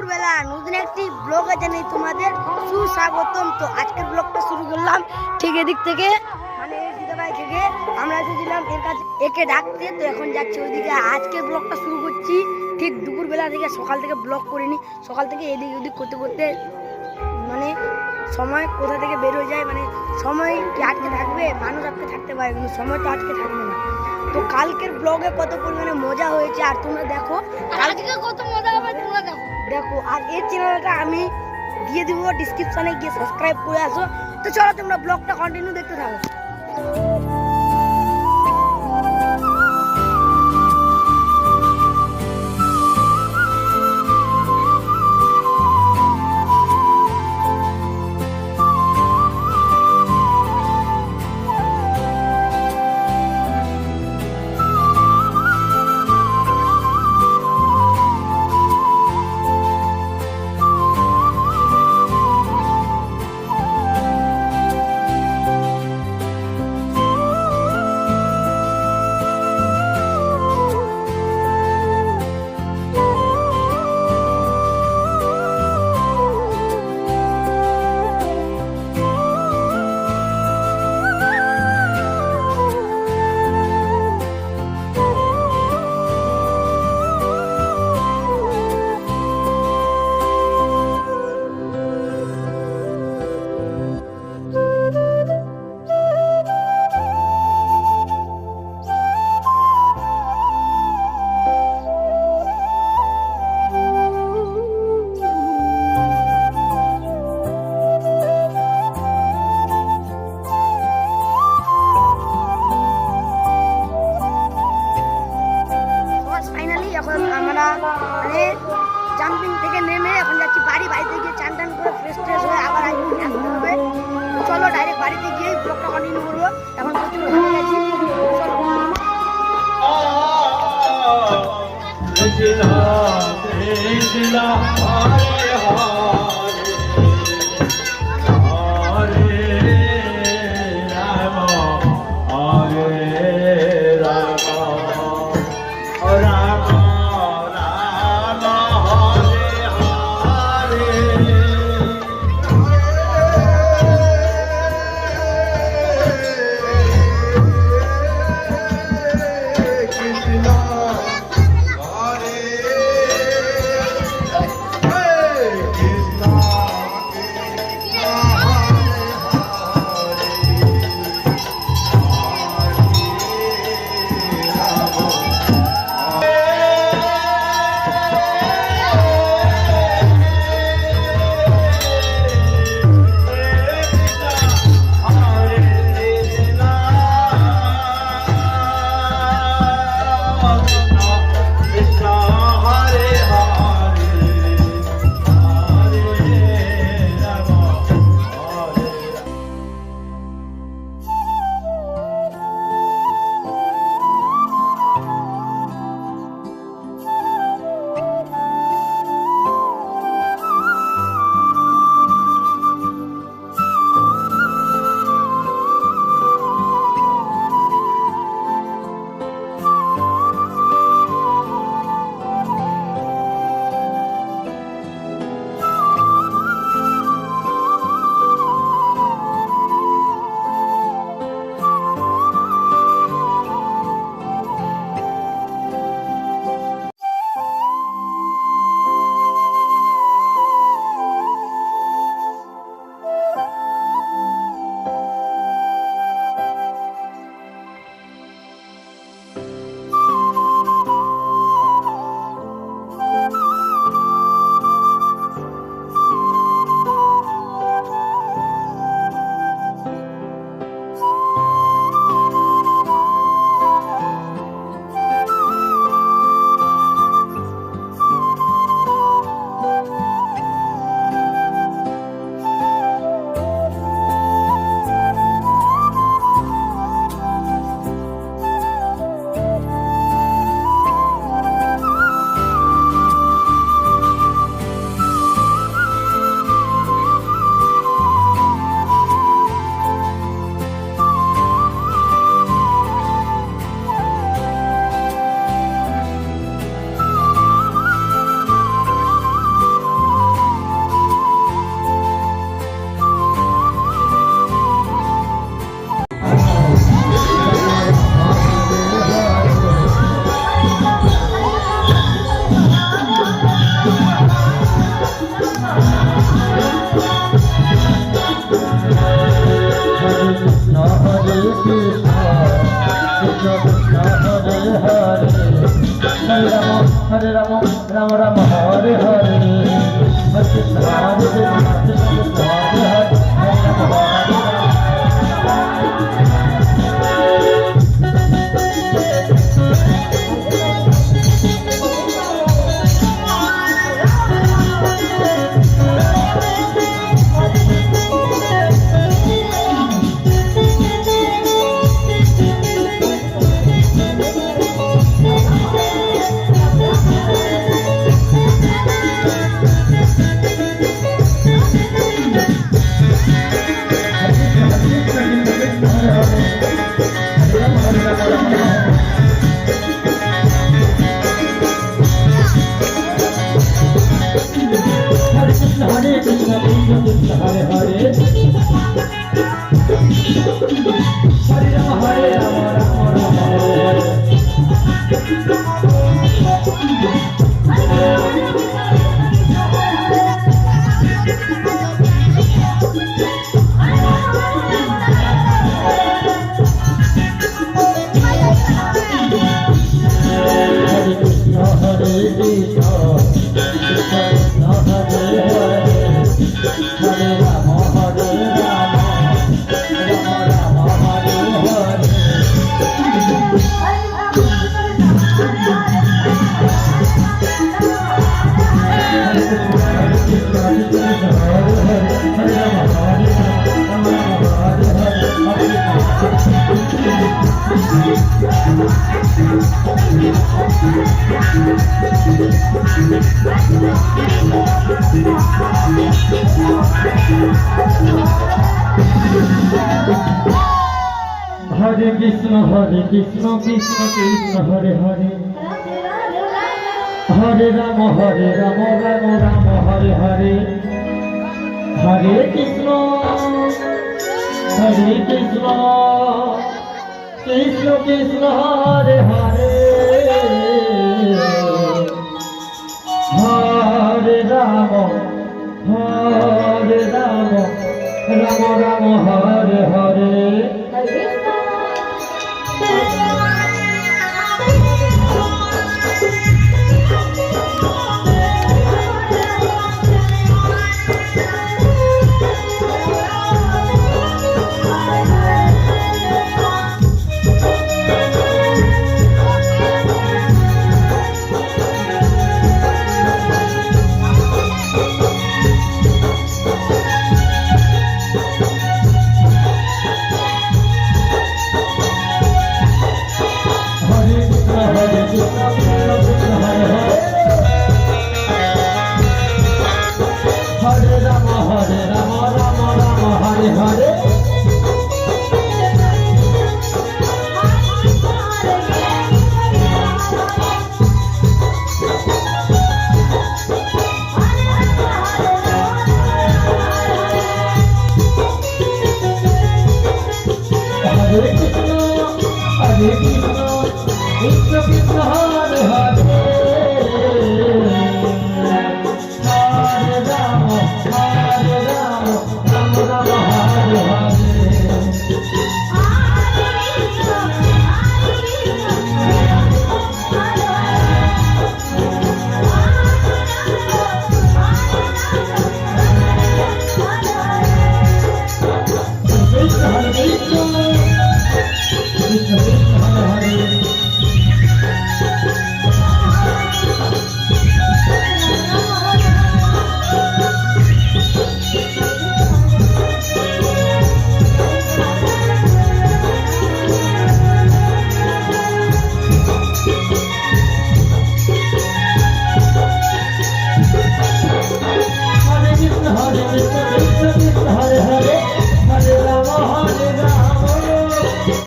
দুপুরবেলা নতুন একটি ব্লগে জানাই তোমাদের সুস্বাগতম। তো আজকের ব্লগটা শুরু করলাম ঠিক এদিক থেকে, মানে দিদাভাই থেকে। আমরা এসেছিলাম এর কাছে একে ডাকতে, তো এখন যাচ্ছি ওইদিকে। আজকের ব্লগটা শুরু করছি ঠিক দুপুরবেলা থেকে। সকাল থেকে ব্লগ করিনি, সকাল থেকে এদিক ওদিক করতে করতে মানে সময় কোথা থেকে বের হয়ে যায়। মানে সময় কি আটকে থাকবে? মানুষ আটকে থাকতে পারে, কিন্তু সময় তো আটকে থাকবে না। তো কালকের ব্লগে কত পরিমাণে মজা হয়েছে আর তোমরা দেখো, কালকে কত মজা হবে তোমরা দেখো। আর এই চ্যানেলটা আমি দিয়ে দিব ডিসক্রিপশনে, গিয়ে সাবস্ক্রাইব করে আসো। তো চলো তোমরা ব্লগটা কন্টিনিউ দেখতে থাকো। এখন আমরা মানে জাম্পিং থেকে নেমে এখন যাচ্ছি বাড়িতে গিয়ে চান টান করে ফ্রেশ হয়ে আবার আসতে হবে। চলো ডাইরেক্ট বাড়িতে গিয়ে ব্লগটা কন্টিনিউ করবো। এখন প্রচুর ভালো গেছি, Hare Rama, Rama Rama, Hare Hare, Hare Krishna, Hare Krishna, Krishna Krishna, Hare Hare, Hare Rama, Hare Krishna, Krishna Krishna, Hare Hare, Hare Rama, Rama Rama, Hare Hare, Hare Krishna, Krishna Krishna, Hare Hare, Hare Rama, Rama Rama, Hare Hare. Hare Hare